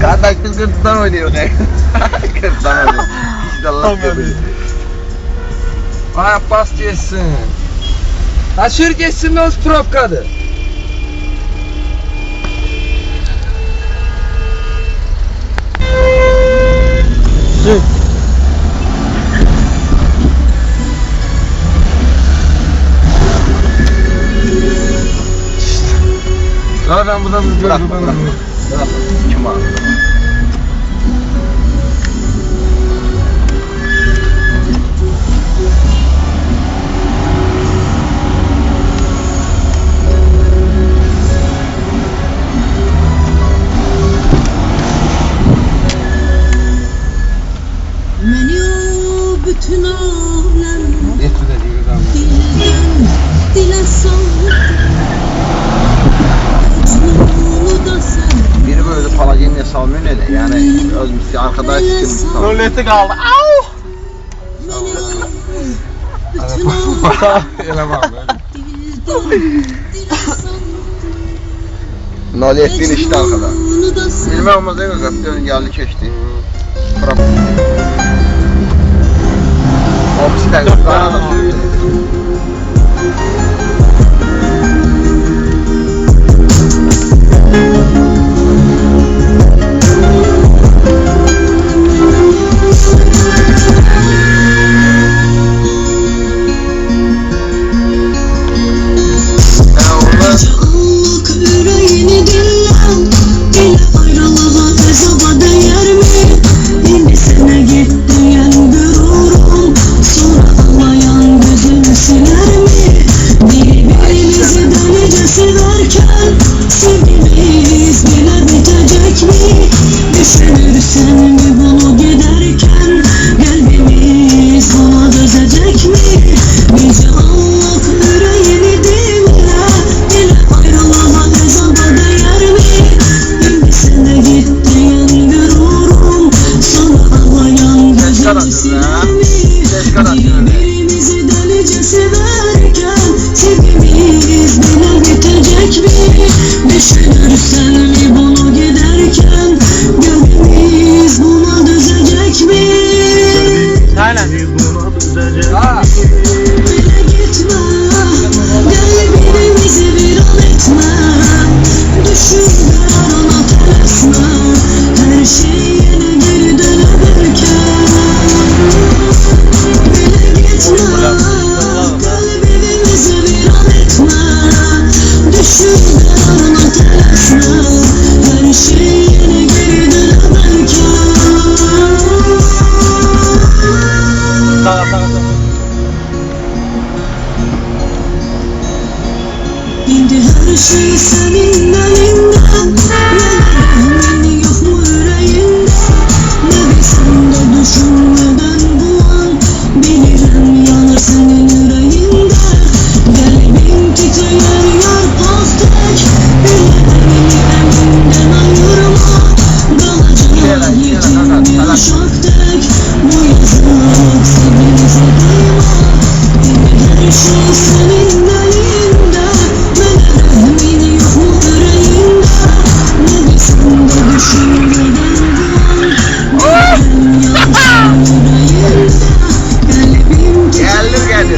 Kardeş biz gırtıdan oynuyoruz. Gırtıdan oynuyoruz. İşte Allah göbür. Ay bas geçsin. Ha sür geçsin mi olsun propkadır. Sür. Ben buradan bırak. Kim var? Bütün alem dilden dile biri böyle palagenle salmıyor öyle yani özmüş arkadaş kim Roleti kaldı. Au! Noliyettin işte arkada. Bilmem olmaz en uzak dön geldi geçti. Bırak. Ofisten yukarıda da sürüyor.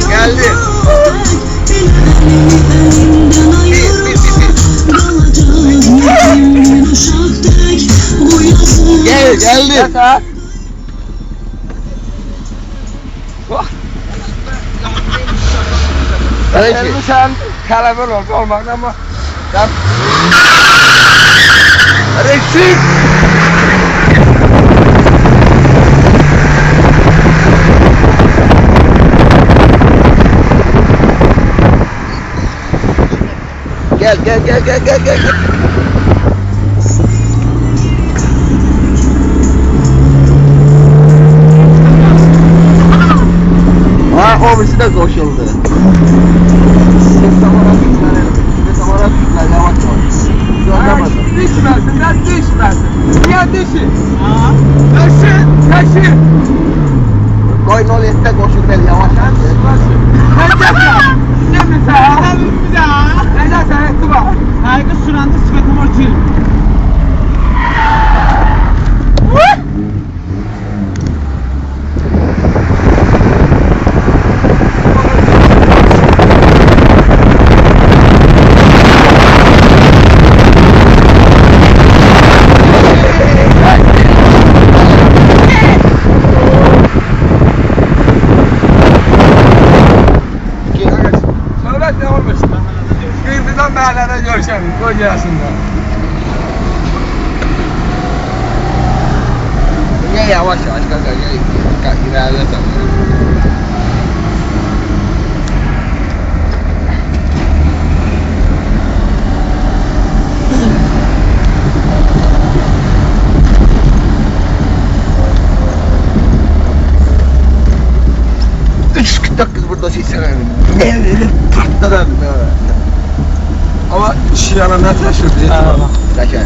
Geldi. Elini sen kalabalık oldu olmak ama Reksik. Gel. Ha, o birisi de koşuldu. Samara tutlar yavaş yavaş. Görmedim. Niye düşmedin? Niye düşün? Düşün. Koyun ol ette koşun bel yavaş yavaş. Ne mesela? Neden sen etti bak? Aygı sürəndə sifətim var gül. Söhbət nə olmuş? Qıydıdan məhəllədə görüşəm, qoy gəlsinlər. Niye yavaş yavaş kanka? İlerle sen. Üç kız burada sesler. Ne patladı. Ama şiyana nə təşkil edir? Kaçar.